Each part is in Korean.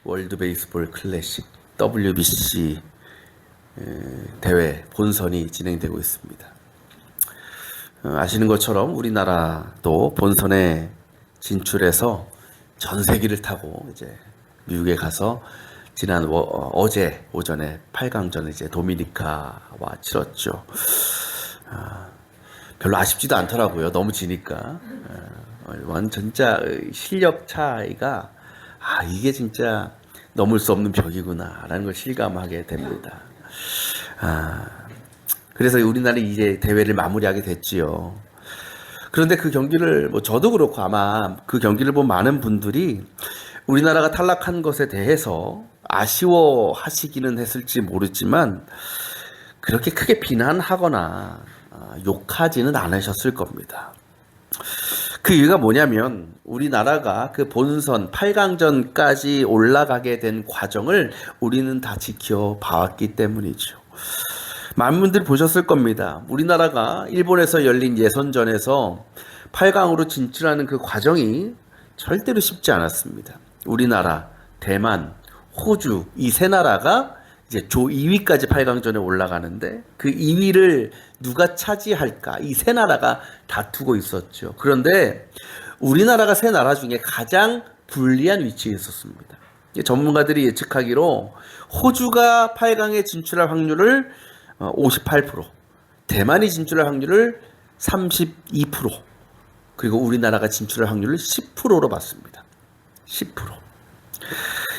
월드 베이스볼 클래식 WBC 대회 본선이 진행되고 있습니다. 아시는 것처럼 우리나라도 본선에 진출해서 전세기를 타고 이제 미국에 가서 지난 어제 오전에 8강전을 이제 도미니카와 치렀죠. 별로 아쉽지도 않더라고요. 너무 지니까. 진짜 실력 차이가 이게 진짜 넘을 수 없는 벽이구나라는 걸 실감하게 됩니다. 그래서 우리나라는 이제 대회를 마무리하게 됐지요. 그런데 그 경기를 저도 그렇고 아마 그 경기를 본 많은 분들이 우리나라가 탈락한 것에 대해서 아쉬워하시기는 했을지 모르지만 그렇게 크게 비난하거나 욕하지는 않으셨을 겁니다. 그 이유가 뭐냐면 우리나라가 그 본선 8강전까지 올라가게 된 과정을 우리는 다 지켜봐왔기 때문이죠. 많은 분들이 보셨을 겁니다. 우리나라가 일본에서 열린 예선전에서 8강으로 진출하는 그 과정이 절대로 쉽지 않았습니다. 우리나라, 대만, 호주 이 세 나라가 이제 조 2위까지 8강전에 올라가는데 그 2위를 누가 차지할까 이 세 나라가 다투고 있었죠. 그런데 우리나라가 세 나라 중에 가장 불리한 위치에 있었습니다. 전문가들이 예측하기로 호주가 8강에 진출할 확률을 58%, 대만이 진출할 확률을 32%, 그리고 우리나라가 진출할 확률을 10%로 봤습니다. 10%.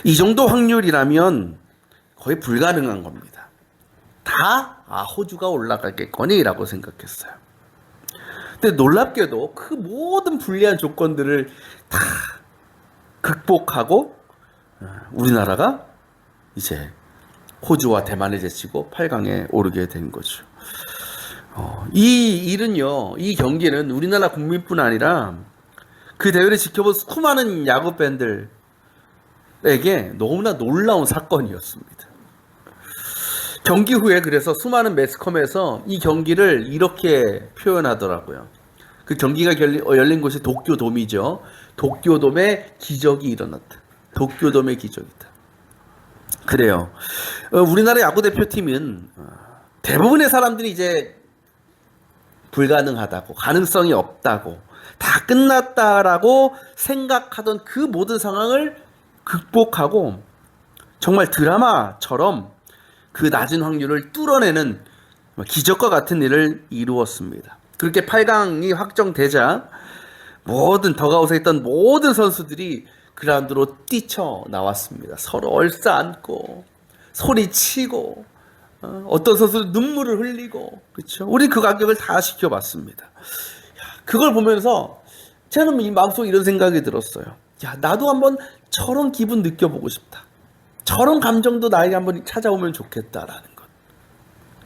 이 정도 확률이라면 거의 불가능한 겁니다. 다 호주가 올라가겠거니라고 생각했어요. 근데 놀랍게도 그 모든 불리한 조건들을 다 극복하고 우리나라가 이제 호주와 대만을 제치고 8강에 오르게 된 거죠. 이 경기는 우리나라 국민뿐 아니라 그 대회를 지켜본 수많은 야구 팬들에게 너무나 놀라운 사건이었습니다. 경기 후에 그래서 수많은 매스컴에서 이 경기를 이렇게 표현하더라고요. 그 경기가 열린 곳이 도쿄돔이죠. 도쿄돔에 기적이 일어났다. 도쿄돔의 기적이다. 그래요. 우리나라 야구 대표팀은 대부분의 사람들이 이제 불가능하다고, 가능성이 없다고, 다 끝났다라고 생각하던 그 모든 상황을 극복하고 정말 드라마처럼 그 낮은 확률을 뚫어내는 기적과 같은 일을 이루었습니다. 그렇게 8강이 확정되자 더가웃에 있던 모든 선수들이 그라운드로 뛰쳐나왔습니다. 서로 얼싸안고 소리치고 어떤 선수는 눈물을 흘리고, 그렇죠? 우리 그 가격을 다 지켜봤습니다. 그걸 보면서 저는 이 마음속에 이런 생각이 들었어요. 나도 한번 저런 기분 느껴보고 싶다. 저런 감정도 나에게 한번 찾아오면 좋겠다라는 것.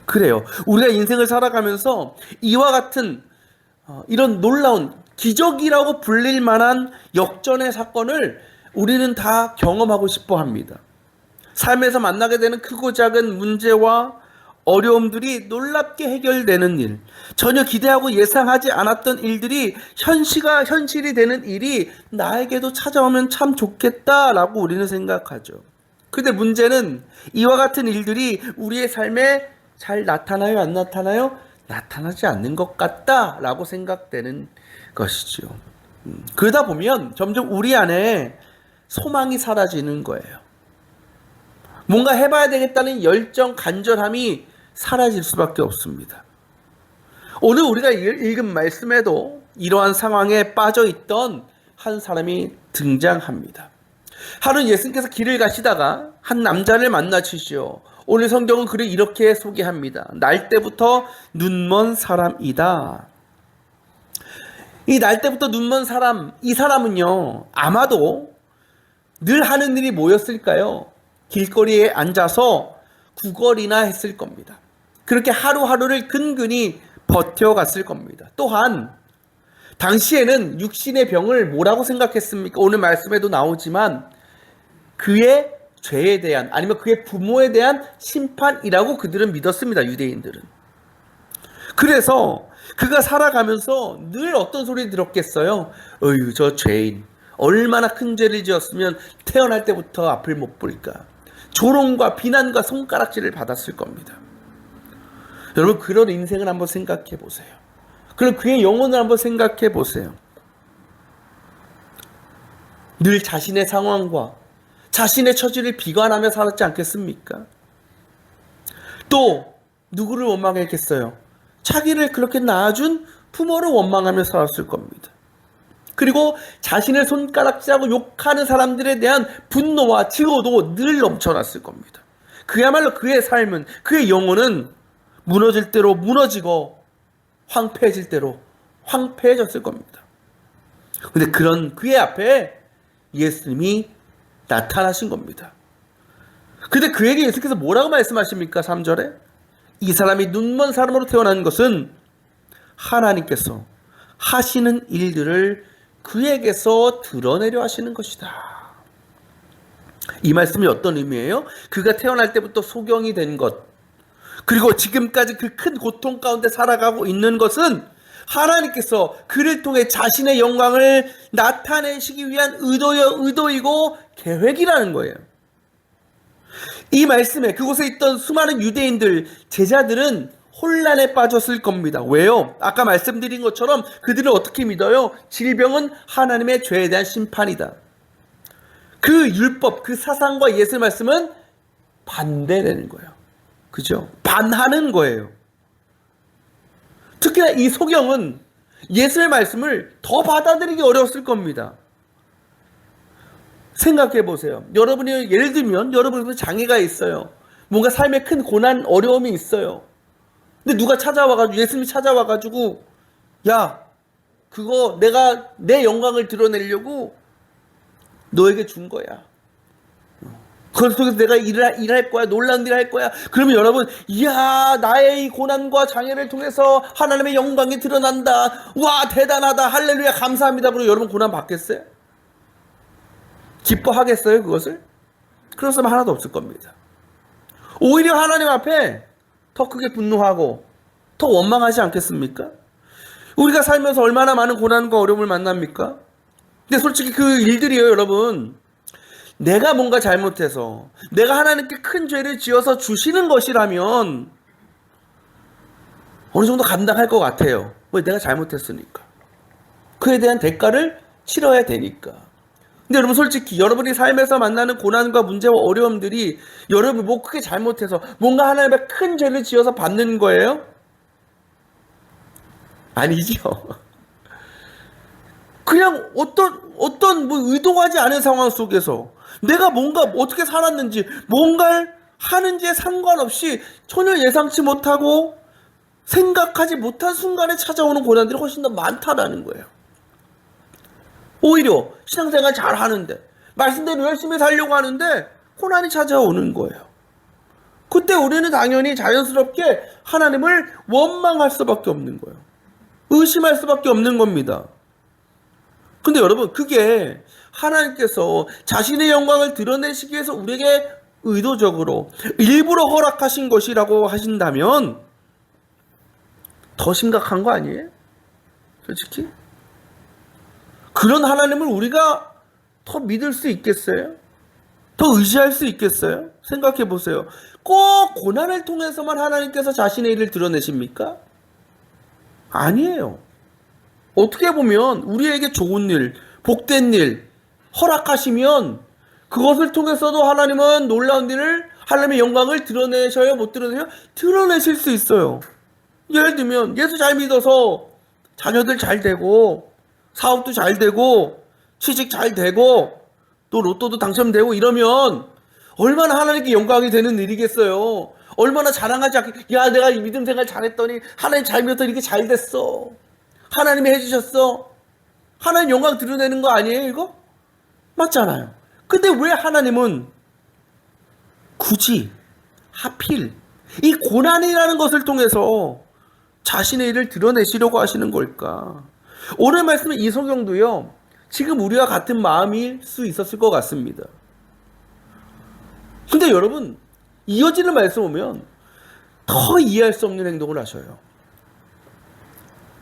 그래요. 우리가 인생을 살아가면서 이와 같은 이런 놀라운 기적이라고 불릴 만한 역전의 사건을 우리는 다 경험하고 싶어 합니다. 삶에서 만나게 되는 크고 작은 문제와 어려움들이 놀랍게 해결되는 일, 전혀 기대하고 예상하지 않았던 일들이 현실이 되는 일이 나에게도 찾아오면 참 좋겠다라고 우리는 생각하죠. 근데 문제는 이와 같은 일들이 우리의 삶에 잘 나타나요? 안 나타나요? 나타나지 않는 것 같다라고 생각되는 것이죠. 그러다 보면 점점 우리 안에 소망이 사라지는 거예요. 뭔가 해봐야 되겠다는 열정, 간절함이 사라질 수밖에 없습니다. 오늘 우리가 읽은 말씀에도 이러한 상황에 빠져있던 한 사람이 등장합니다. 하루는 예수님께서 길을 가시다가 한 남자를 만나시죠. 오늘 성경은 그를 이렇게 소개합니다. 날 때부터 눈먼 사람이다. 이 날 때부터 눈먼 사람, 이 사람은요, 아마도 늘 하는 일이 뭐였을까요? 길거리에 앉아서 구걸이나 했을 겁니다. 그렇게 하루하루를 근근히 버텨갔을 겁니다. 또한 당시에는 육신의 병을 뭐라고 생각했습니까? 오늘 말씀에도 나오지만 그의 죄에 대한, 아니면 그의 부모에 대한 심판이라고 그들은 믿었습니다. 유대인들은. 그래서 그가 살아가면서 늘 어떤 소리 들었겠어요? 어휴, 저 죄인. 얼마나 큰 죄를 지었으면 태어날 때부터 앞을 못 볼까. 조롱과 비난과 손가락질을 받았을 겁니다. 여러분, 그런 인생을 한번 생각해 보세요. 그럼 그의 영혼을 한번 생각해 보세요. 늘 자신의 상황과 자신의 처지를 비관하며 살았지 않겠습니까? 또 누구를 원망했겠어요? 자기를 그렇게 낳아준 부모를 원망하며 살았을 겁니다. 그리고 자신을 손가락질하고 욕하는 사람들에 대한 분노와 증오도 늘 넘쳐났을 겁니다. 그야말로 그의 삶은, 그의 영혼은 무너질 대로 무너지고 황폐해질 대로 황폐해졌을 겁니다. 그런데 그런 그의 앞에 예수님이 나타나신 겁니다. 근데 그에게 예수께서 뭐라고 말씀하십니까? 3절에 이 사람이 눈먼 사람으로 태어난 것은 하나님께서 하시는 일들을 그에게서 드러내려 하시는 것이다. 이 말씀이 어떤 의미예요? 그가 태어날 때부터 소경이 된 것, 그리고 지금까지 그 큰 고통 가운데 살아가고 있는 것은 하나님께서 그를 통해 자신의 영광을 나타내시기 위한 의도이고 계획이라는 거예요. 이 말씀에 그곳에 있던 수많은 유대인들, 제자들은 혼란에 빠졌을 겁니다. 왜요? 아까 말씀드린 것처럼 그들은 어떻게 믿어요? 질병은 하나님의 죄에 대한 심판이다. 그 율법, 그 사상과 예수의 말씀은 반대되는 거예요. 그죠? 반하는 거예요. 특히나 이 소경은 예수의 말씀을 더 받아들이기 어려웠을 겁니다. 생각해 보세요. 여러분이 예를 들면 여러분은 장애가 있어요. 뭔가 삶에 큰 고난, 어려움이 있어요. 근데 누가 찾아와가지고, 예수님이 찾아와가지고, 야, 그거 내가 내 영광을 드러내려고 너에게 준 거야. 그걸 속에서 내가 일할 거야. 놀라운 일을 할 거야. 그러면 여러분, 이야, 나의 이 고난과 장애를 통해서 하나님의 영광이 드러난다. 와, 대단하다. 할렐루야, 감사합니다. 그리고 여러분 고난 받겠어요? 기뻐하겠어요, 그것을? 그런 사람 하나도 없을 겁니다. 오히려 하나님 앞에 더 크게 분노하고 더 원망하지 않겠습니까? 우리가 살면서 얼마나 많은 고난과 어려움을 만납니까? 근데 솔직히 그 일들이에요, 여러분. 내가 뭔가 잘못해서, 내가 하나님께 큰 죄를 지어서 주시는 것이라면 어느 정도 감당할 것 같아요. 왜? 내가 잘못했으니까. 그에 대한 대가를 치러야 되니까. 근데 여러분, 솔직히 여러분이 삶에서 만나는 고난과 문제와 어려움들이 여러분이 뭐 크게 잘못해서 뭔가 하나님의 큰 죄를 지어서 받는 거예요? 아니죠. 그냥 어떤 뭐 의도하지 않은 상황 속에서 내가 뭔가 어떻게 살았는지, 뭔가를 하는지에 상관없이 전혀 예상치 못하고 생각하지 못한 순간에 찾아오는 고난들이 훨씬 더 많다라는 거예요. 오히려 신앙생활 잘 하는데, 말씀대로 열심히 살려고 하는데 고난이 찾아오는 거예요. 그때 우리는 당연히 자연스럽게 하나님을 원망할 수밖에 없는 거예요. 의심할 수밖에 없는 겁니다. 근데 여러분, 그게 하나님께서 자신의 영광을 드러내시기 위해서 우리에게 의도적으로 일부러 허락하신 것이라고 하신다면 더 심각한 거 아니에요? 솔직히? 그런 하나님을 우리가 더 믿을 수 있겠어요? 더 의지할 수 있겠어요? 생각해 보세요. 꼭 고난을 통해서만 하나님께서 자신의 일을 드러내십니까? 아니에요. 어떻게 보면 우리에게 좋은 일, 복된 일 허락하시면 그것을 통해서도 하나님은 놀라운 일을, 하나님의 영광을 드러내셔요? 못 드러내요? 드러내실 수 있어요. 예를 들면 예수 잘 믿어서 자녀들 잘 되고, 사업도 잘 되고, 취직 잘 되고, 또 로또도 당첨되고 이러면 얼마나 하나님께 영광이 되는 일이겠어요. 얼마나 자랑하지 않게, 야, 내가 이 믿음 생활 잘했더니 하나님 잘 믿었더니 이렇게 잘 됐어. 하나님이 해주셨어. 하나님 영광 드러내는 거 아니에요, 이거? 맞잖아요. 근데 왜 하나님은 굳이 하필 이 고난이라는 것을 통해서 자신의 일을 드러내시려고 하시는 걸까? 오늘 말씀의 이소경도요, 지금 우리와 같은 마음일 수 있었을 것 같습니다. 근데 여러분, 이어지는 말씀 보면 더 이해할 수 없는 행동을 하셔요.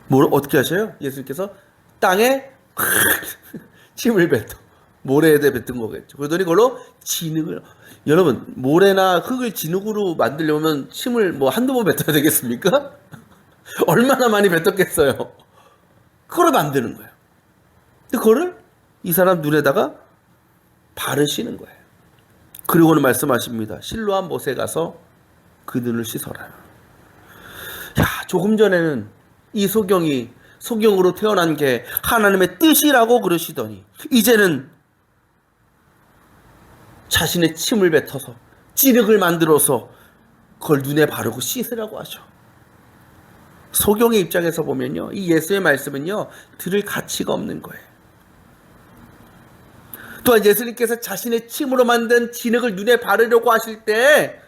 뭘 어떻게 하셔요? 예수님께서 땅에 침을 뱉어. 모래에 뱉은 거겠죠. 그러더니 그걸로 진흙을, 여러분, 모래나 흙을 진흙으로 만들려면 침을 뭐 한두 번 뱉어야 되겠습니까? 얼마나 많이 뱉었겠어요. 그걸 만드는 거예요. 근데 그거를 이 사람 눈에다가 바르시는 거예요. 그리고는 말씀하십니다. 실로암 못에 가서 그 눈을 씻어라. 야, 조금 전에는 이 소경으로 태어난 게 하나님의 뜻이라고 그러시더니 이제는 자신의 침을 뱉어서 찌륵을 만들어서 그걸 눈에 바르고 씻으라고 하죠. 소경의 입장에서 보면요, 이 예수의 말씀은요, 들을 가치가 없는 거예요. 또한 예수님께서 자신의 침으로 만든 진흙을 눈에 바르려고 하실 때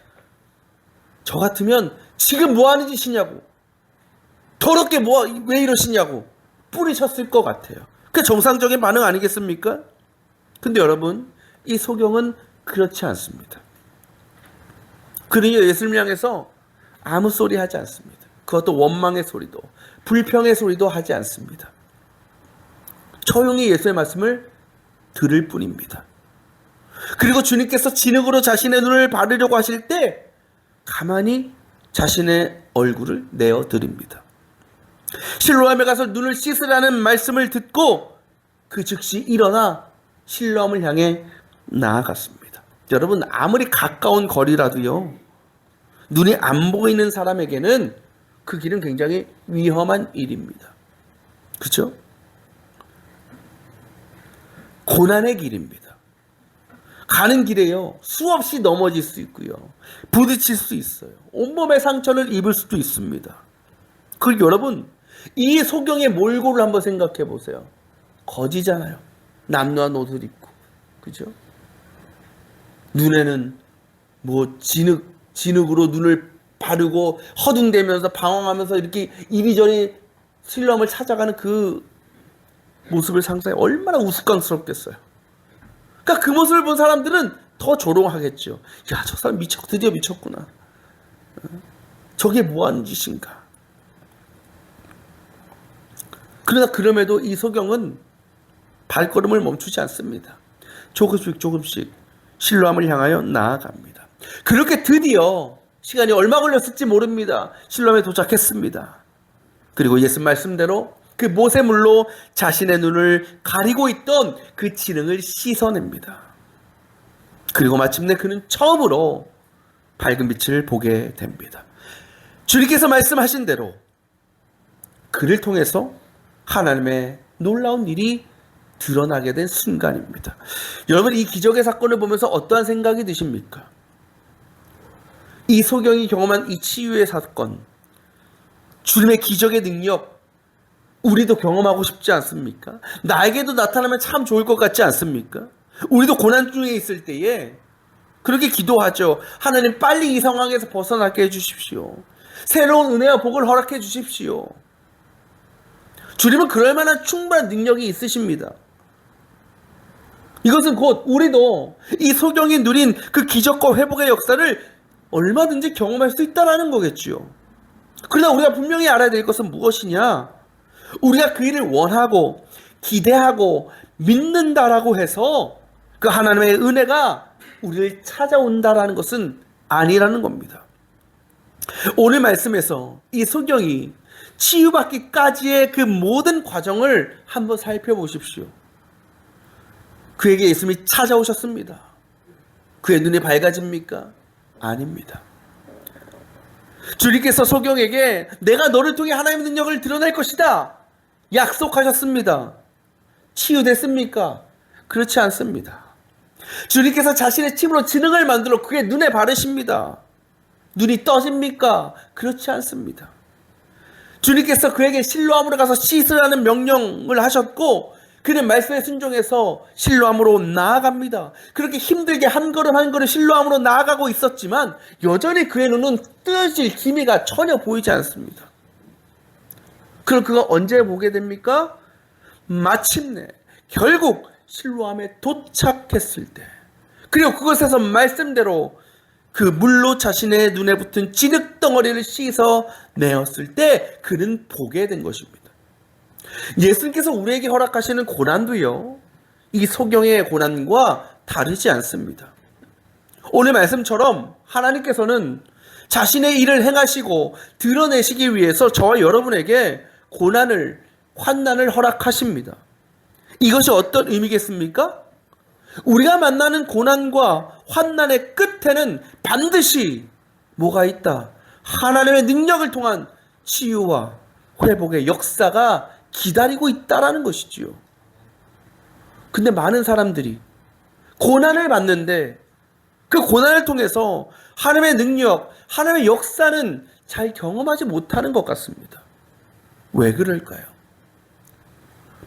저 같으면 지금 뭐 하는 짓이냐고, 더럽게 왜 이러시냐고 뿌리셨을 것 같아요. 그게 정상적인 반응 아니겠습니까? 근데 여러분, 이 소경은 그렇지 않습니다. 그러니 예수님을 향해서 아무 소리 하지 않습니다. 그것도 원망의 소리도 불평의 소리도 하지 않습니다. 조용히 예수의 말씀을 들을 뿐입니다. 그리고 주님께서 진흙으로 자신의 눈을 바르려고 하실 때 가만히 자신의 얼굴을 내어드립니다. 실로암에 가서 눈을 씻으라는 말씀을 듣고 그 즉시 일어나 실로암을 향해 나아갔습니다. 여러분, 아무리 가까운 거리라도요, 눈이 안 보이는 사람에게는 그 길은 굉장히 위험한 일입니다. 그렇죠? 고난의 길입니다. 가는 길에요, 수없이 넘어질 수 있고요, 부딪힐 수 있어요. 온몸에 상처를 입을 수도 있습니다. 그리고 여러분, 이 소경의 몰골을 한번 생각해 보세요. 거지잖아요. 남루한 옷을 입고, 그죠? 눈에는 뭐 진흙으로 눈을 바르고 허둥대면서 방황하면서 이렇게 이리저리 실로암을 찾아가는 그 모습을 상상해 얼마나 우스꽝스럽겠어요. 그러니까 그 모습을 본 사람들은 더 조롱하겠죠. 야, 저 사람 드디어 미쳤구나. 저게 뭐 하는 짓인가. 그러나 그럼에도 이 소경은 발걸음을 멈추지 않습니다. 조금씩 실로암을 향하여 나아갑니다. 그렇게 드디어 시간이 얼마 걸렸을지 모릅니다. 실로암에 도착했습니다. 그리고 예수 말씀대로 그 모세물로 자신의 눈을 가리고 있던 그 진흙을 씻어냅니다. 그리고 마침내 그는 처음으로 밝은 빛을 보게 됩니다. 주님께서 말씀하신 대로 그를 통해서 하나님의 놀라운 일이 드러나게 된 순간입니다. 여러분, 이 기적의 사건을 보면서 어떠한 생각이 드십니까? 이 소경이 경험한 이 치유의 사건, 주님의 기적의 능력, 우리도 경험하고 싶지 않습니까? 나에게도 나타나면 참 좋을 것 같지 않습니까? 우리도 고난 중에 있을 때에 그렇게 기도하죠. 하나님, 빨리 이 상황에서 벗어나게 해주십시오. 새로운 은혜와 복을 허락해 주십시오. 주님은 그럴 만한 충분한 능력이 있으십니다. 이것은 곧 우리도 이 소경이 누린 그 기적과 회복의 역사를 얼마든지 경험할 수 있다는 거겠죠. 그러나 우리가 분명히 알아야 될 것은 무엇이냐? 우리가 그 일을 원하고 기대하고 믿는다라고 해서 그 하나님의 은혜가 우리를 찾아온다라는 것은 아니라는 겁니다. 오늘 말씀에서 이 소경이 치유받기까지의 그 모든 과정을 한번 살펴보십시오. 그에게 예수님이 찾아오셨습니다. 그의 눈이 밝아집니까? 아닙니다. 주님께서 소경에게 내가 너를 통해 하나님의 능력을 드러낼 것이다 약속하셨습니다. 치유됐습니까? 그렇지 않습니다. 주님께서 자신의 침으로 진흙을 만들어 그의 눈에 바르십니다. 눈이 떠집니까? 그렇지 않습니다. 주님께서 그에게 실로암으로 가서 씻으라는 명령을 하셨고 그는 말씀에 순종해서 실로암으로 나아갑니다. 그렇게 힘들게 한 걸음 한 걸음 실로암으로 나아가고 있었지만 여전히 그의 눈은 뜨질 기미가 전혀 보이지 않습니다. 그럼 그가 언제 보게 됩니까? 마침내 결국 실로암에 도착했을 때, 그리고 그곳에서 말씀대로 그 물로 자신의 눈에 붙은 진흙 덩어리를 씻어 내었을 때 그는 보게 된 것입니다. 예수님께서 우리에게 허락하시는 고난도요, 이 소경의 고난과 다르지 않습니다. 오늘 말씀처럼 하나님께서는 자신의 일을 행하시고 드러내시기 위해서 저와 여러분에게 고난을, 환난을 허락하십니다. 이것이 어떤 의미겠습니까? 우리가 만나는 고난과 환난의 끝에는 반드시 뭐가 있다? 하나님의 능력을 통한 치유와 회복의 역사가 기다리고 있다라는 것이지요. 근데 많은 사람들이 고난을 받는데 그 고난을 통해서 하나님의 능력, 하나님의 역사는 잘 경험하지 못하는 것 같습니다. 왜 그럴까요?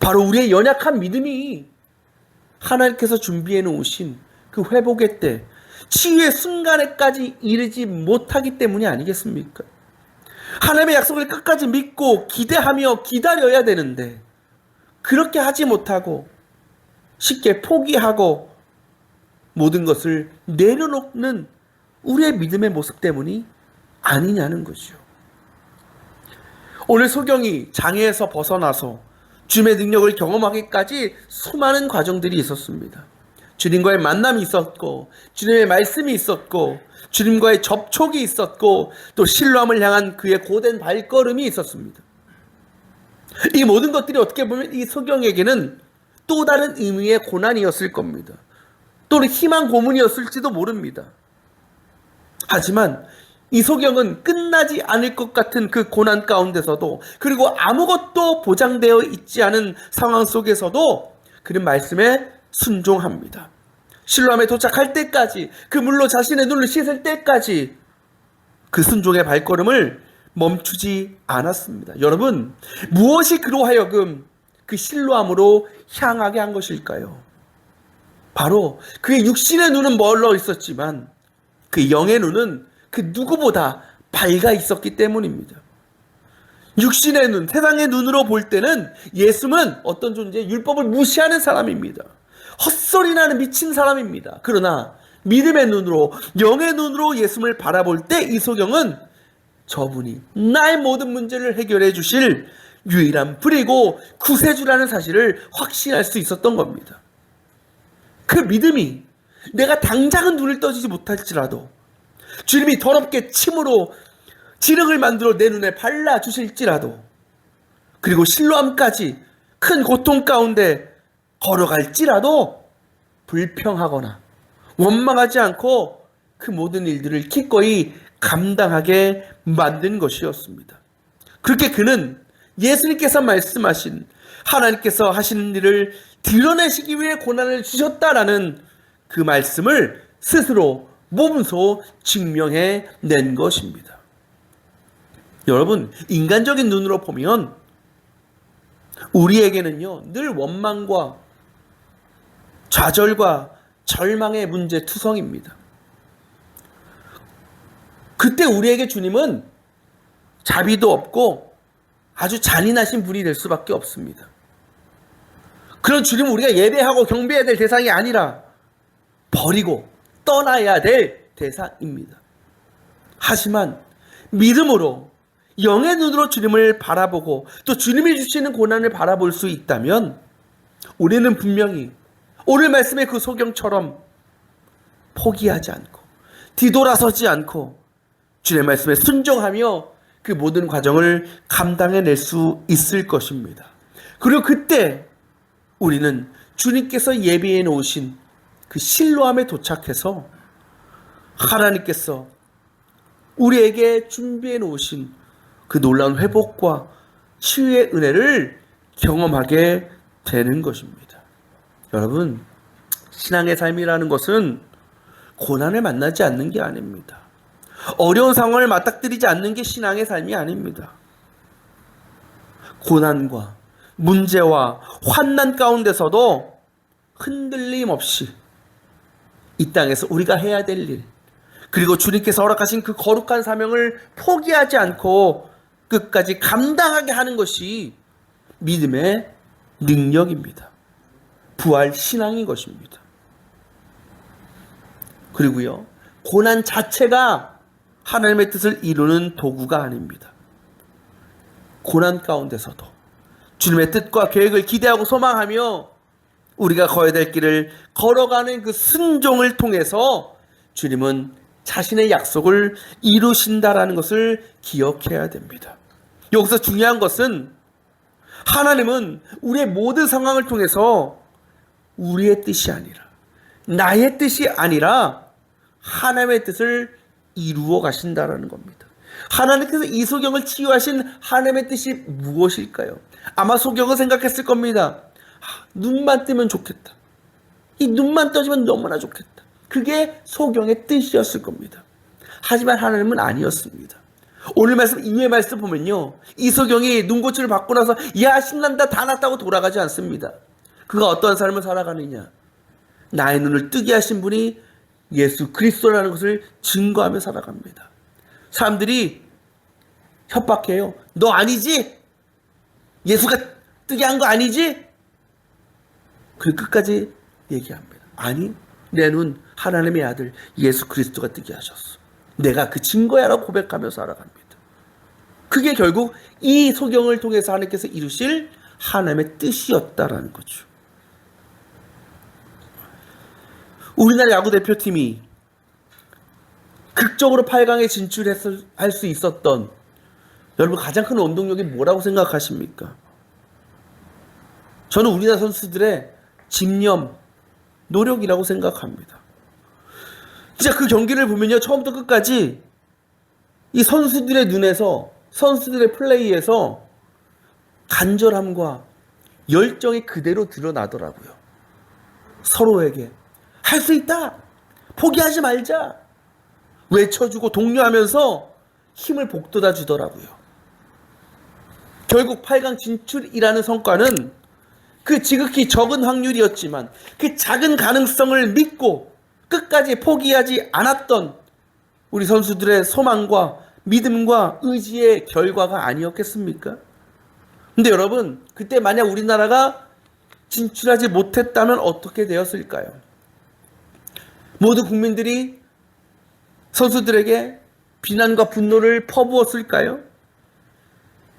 바로 우리의 연약한 믿음이 하나님께서 준비해 놓으신 그 회복의 때, 치유의 순간에까지 이르지 못하기 때문이 아니겠습니까? 하나님의 약속을 끝까지 믿고 기대하며 기다려야 되는데 그렇게 하지 못하고 쉽게 포기하고 모든 것을 내려놓는 우리의 믿음의 모습 때문이 아니냐는 거죠. 오늘 소경이 장애에서 벗어나서 주님의 능력을 경험하기까지 수많은 과정들이 있었습니다. 주님과의 만남이 있었고, 주님의 말씀이 있었고, 주님과의 접촉이 있었고, 또 신뢰함을 향한 그의 고된 발걸음이 있었습니다. 이 모든 것들이 어떻게 보면 이 소경에게는 또 다른 의미의 고난이었을 겁니다. 또는 희망 고문이었을지도 모릅니다. 하지만 이 소경은 끝나지 않을 것 같은 그 고난 가운데서도, 그리고 아무것도 보장되어 있지 않은 상황 속에서도 그는 말씀에 순종합니다. 실로암에 도착할 때까지, 그 물로 자신의 눈을 씻을 때까지 그 순종의 발걸음을 멈추지 않았습니다. 여러분, 무엇이 그로 하여금 그 실로암으로 향하게 한 것일까요? 바로 그의 육신의 눈은 멀어 있었지만 그 영의 눈은 그 누구보다 밝아 있었기 때문입니다. 육신의 눈, 세상의 눈으로 볼 때는 예수는 어떤 존재, 율법을 무시하는 사람입니다. 헛소리나는 미친 사람입니다. 그러나 믿음의 눈으로, 영의 눈으로 예수를 바라볼 때 이소경은 저분이 나의 모든 문제를 해결해 주실 유일한 불이고 구세주라는 사실을 확신할 수 있었던 겁니다. 그 믿음이 내가 당장은 눈을 떠지지 못할지라도 주님이 더럽게 침으로 지륵을 만들어 내 눈에 발라주실지라도, 그리고 실로암까지 큰 고통 가운데 걸어갈지라도 불평하거나 원망하지 않고 그 모든 일들을 기꺼이 감당하게 만든 것이었습니다. 그렇게 그는 예수님께서 말씀하신, 하나님께서 하시는 일을 드러내시기 위해 고난을 주셨다라는 그 말씀을 스스로 몸소 증명해 낸 것입니다. 여러분, 인간적인 눈으로 보면 우리에게는요, 늘 원망과 좌절과 절망의 문제 투성입니다. 그때 우리에게 주님은 자비도 없고 아주 잔인하신 분이 될 수밖에 없습니다. 그런 주님은 우리가 예배하고 경배해야 될 대상이 아니라 버리고 떠나야 될 대상입니다. 하지만 믿음으로 영의 눈으로 주님을 바라보고 또 주님이 주시는 고난을 바라볼 수 있다면 우리는 분명히 오늘 말씀의 그 소경처럼 포기하지 않고 뒤돌아서지 않고 주님의 말씀에 순종하며 그 모든 과정을 감당해낼 수 있을 것입니다. 그리고 그때 우리는 주님께서 예비해 놓으신 그 실로암에 도착해서 하나님께서 우리에게 준비해 놓으신 그 놀라운 회복과 치유의 은혜를 경험하게 되는 것입니다. 여러분, 신앙의 삶이라는 것은 고난을 만나지 않는 게 아닙니다. 어려운 상황을 맞닥뜨리지 않는 게 신앙의 삶이 아닙니다. 고난과 문제와 환난 가운데서도 흔들림 없이 이 땅에서 우리가 해야 될 일, 그리고 주님께서 허락하신 그 거룩한 사명을 포기하지 않고 끝까지 감당하게 하는 것이 믿음의 능력입니다. 부활 신앙인 것입니다. 그리고요, 고난 자체가 하나님의 뜻을 이루는 도구가 아닙니다. 고난 가운데서도 주님의 뜻과 계획을 기대하고 소망하며 우리가 걸어야 될 길을 걸어가는 그 순종을 통해서 주님은 자신의 약속을 이루신다라는 것을 기억해야 됩니다. 여기서 중요한 것은 하나님은 우리의 모든 상황을 통해서 우리의 뜻이 아니라, 나의 뜻이 아니라 하나님의 뜻을 이루어 가신다라는 겁니다. 하나님께서 이 소경을 치유하신 하나님의 뜻이 무엇일까요? 아마 소경은 생각했을 겁니다. 눈만 뜨면 좋겠다. 이 눈만 떠지면 너무나 좋겠다. 그게 소경의 뜻이었을 겁니다. 하지만 하나님은 아니었습니다. 오늘 말씀 이후의 말씀 보면요, 이 소경이 눈고치를 받고 나서 야 신난다 다 났다고 돌아가지 않습니다. 그가 어떠한 삶을 살아가느냐, 나의 눈을 뜨게 하신 분이 예수 그리스도라는 것을 증거하며 살아갑니다. 사람들이 협박해요. 너 아니지? 예수가 뜨게 한 거 아니지? 그 끝까지 얘기합니다. 아니, 내 눈 하나님의 아들 예수 그리스도가 뜨게 하셨어. 내가 그 증거야라고 고백하며 살아갑니다. 그게 결국 이 소경을 통해서 하나님께서 이루실 하나님의 뜻이었다라는 거죠. 우리나라 야구 대표팀이 극적으로 8강에 진출할 수 있었던, 여러분 가장 큰 원동력이 뭐라고 생각하십니까? 저는 우리나라 선수들의 집념, 노력이라고 생각합니다. 진짜 그 경기를 보면요, 처음부터 끝까지 이 선수들의 눈에서, 선수들의 플레이에서 간절함과 열정이 그대로 드러나더라고요. 서로에게 할 수 있다, 포기하지 말자 외쳐주고 독려하면서 힘을 북돋아 주더라고요. 결국 8강 진출이라는 성과는 그 지극히 적은 확률이었지만 그 작은 가능성을 믿고 끝까지 포기하지 않았던 우리 선수들의 소망과 믿음과 의지의 결과가 아니었겠습니까? 근데 여러분, 그때 만약 우리나라가 진출하지 못했다면 어떻게 되었을까요? 모든 국민들이 선수들에게 비난과 분노를 퍼부었을까요?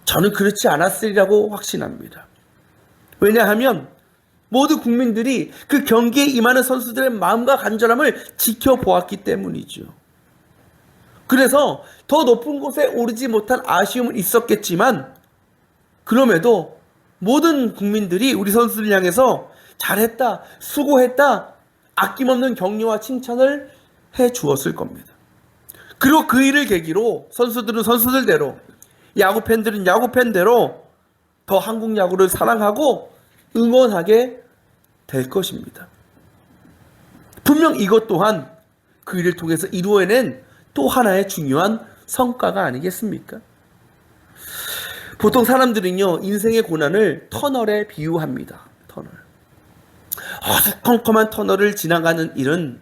저는 그렇지 않았으리라고 확신합니다. 왜냐하면 모든 국민들이 그 경기에 임하는 선수들의 마음과 간절함을 지켜보았기 때문이죠. 그래서 더 높은 곳에 오르지 못한 아쉬움은 있었겠지만, 그럼에도 모든 국민들이 우리 선수를 향해서 잘했다, 수고했다, 아낌없는 격려와 칭찬을 해 주었을 겁니다. 그리고 그 일을 계기로 선수들은 선수들대로, 야구팬들은 야구팬대로 더 한국 야구를 사랑하고 응원하게 될 것입니다. 분명 이것 또한 그 일을 통해서 이루어낸 또 하나의 중요한 성과가 아니겠습니까? 보통 사람들은요, 인생의 고난을 터널에 비유합니다. 터널. 어두컴컴한 터널을 지나가는 일은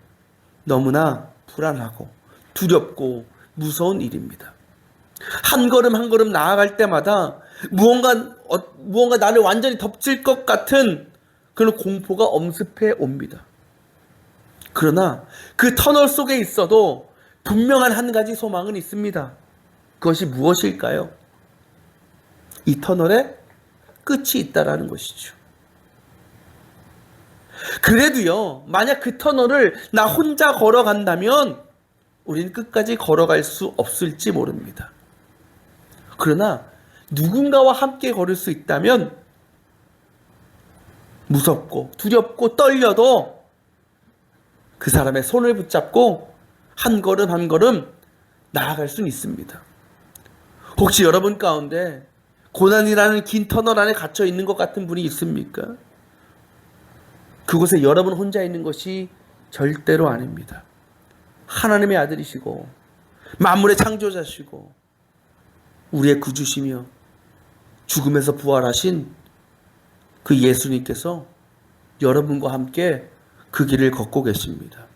너무나 불안하고 두렵고 무서운 일입니다. 한 걸음 한 걸음 나아갈 때마다 무언가 나를 완전히 덮칠 것 같은 그런 공포가 엄습해 옵니다. 그러나 그 터널 속에 있어도 분명한 한 가지 소망은 있습니다. 그것이 무엇일까요? 이 터널에 끝이 있다라는 것이죠. 그래도요, 만약 그 터널을 나 혼자 걸어간다면 우리는 끝까지 걸어갈 수 없을지 모릅니다. 그러나 누군가와 함께 걸을 수 있다면 무섭고 두렵고 떨려도 그 사람의 손을 붙잡고 한 걸음 한 걸음 나아갈 수는 있습니다. 혹시 여러분 가운데 고난이라는 긴 터널 안에 갇혀 있는 것 같은 분이 있습니까? 그곳에 여러분 혼자 있는 것이 절대로 아닙니다. 하나님의 아들이시고 만물의 창조자시고 우리의 구주시며 죽음에서 부활하신 그 예수님께서 여러분과 함께 그 길을 걷고 계십니다.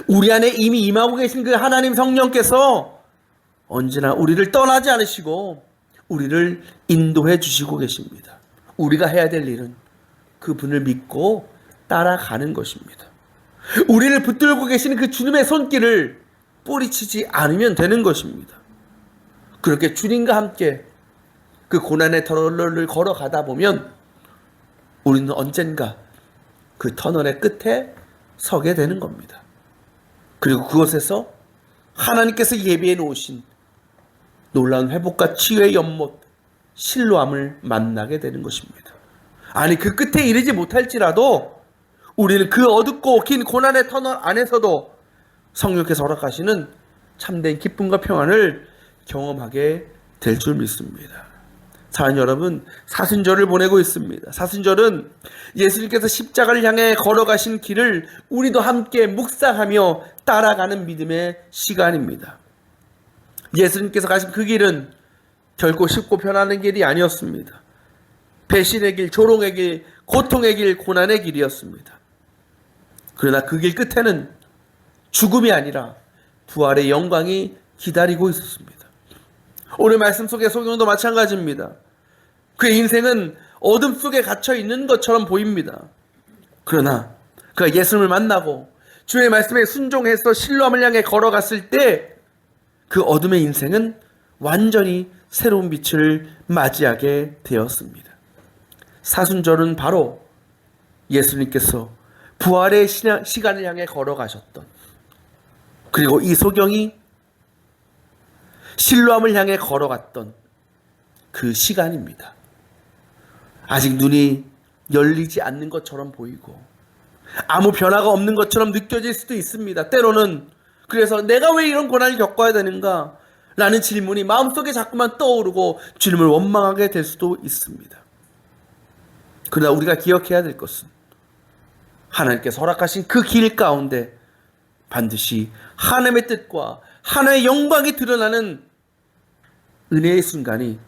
우리 안에 이미 임하고 계신 그 하나님 성령께서 언제나 우리를 떠나지 않으시고 우리를 인도해 주시고 계십니다. 우리가 해야 될 일은 그분을 믿고 따라가는 것입니다. 우리를 붙들고 계시는 그 주님의 손길을 뿌리치지 않으면 되는 것입니다. 그렇게 주님과 함께 그 고난의 터널을 걸어가다 보면 우리는 언젠가 그 터널의 끝에 서게 되는 겁니다. 그리고 그곳에서 하나님께서 예비해 놓으신 놀라운 회복과 치유의 연못 실로암을 만나게 되는 것입니다. 아니, 그 끝에 이르지 못할지라도 우리는 그 어둡고 긴 고난의 터널 안에서도 성령께서 허락하시는 참된 기쁨과 평안을 경험하게 될 줄 믿습니다. 사랑하는 여러분, 사순절을 보내고 있습니다. 사순절은 예수님께서 십자가를 향해 걸어가신 길을 우리도 함께 묵상하며 따라가는 믿음의 시간입니다. 예수님께서 가신 그 길은 결코 쉽고 편안한 길이 아니었습니다. 배신의 길, 조롱의 길, 고통의 길, 고난의 길이었습니다. 그러나 그 길 끝에는 죽음이 아니라 부활의 영광이 기다리고 있었습니다. 오늘 말씀 속의 소경도 마찬가지입니다. 그의 인생은 어둠 속에 갇혀 있는 것처럼 보입니다. 그러나 그가 예수님을 만나고 주의 말씀에 순종해서 실로암을 향해 걸어갔을 때 그 어둠의 인생은 완전히 새로운 빛을 맞이하게 되었습니다. 사순절은 바로 예수님께서 부활의 시간을 향해 걸어가셨던, 그리고 이 소경이 실로암을 향해 걸어갔던 그 시간입니다. 아직 눈이 열리지 않는 것처럼 보이고 아무 변화가 없는 것처럼 느껴질 수도 있습니다. 때로는 그래서 내가 왜 이런 고난을 겪어야 되는가? 라는 질문이 마음속에 자꾸만 떠오르고 주님을 원망하게 될 수도 있습니다. 그러나 우리가 기억해야 될 것은 하나님께서 허락하신 그 길 가운데 반드시 하나님의 뜻과 하나님의 영광이 드러나는 은혜의 순간이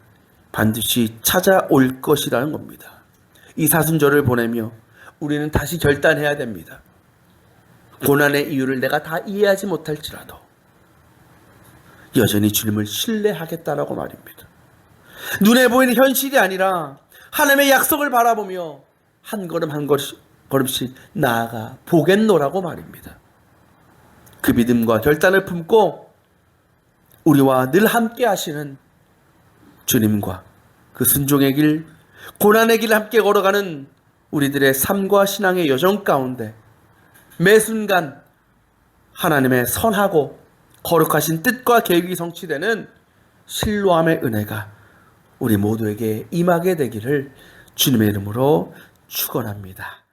반드시 찾아올 것이라는 겁니다. 이 사순절을 보내며 우리는 다시 결단해야 됩니다. 고난의 이유를 내가 다 이해하지 못할지라도 여전히 주님을 신뢰하겠다라고 말입니다. 눈에 보이는 현실이 아니라 하나님의 약속을 바라보며 한 걸음 한 걸음씩 나아가 보겠노라고 말입니다. 그 믿음과 결단을 품고 우리와 늘 함께 하시는 주님과 그 순종의 길, 고난의 길을 함께 걸어가는 우리들의 삶과 신앙의 여정 가운데 매 순간 하나님의 선하고 거룩하신 뜻과 계획이 성취되는 실로암의 은혜가 우리 모두에게 임하게 되기를 주님의 이름으로 축원합니다.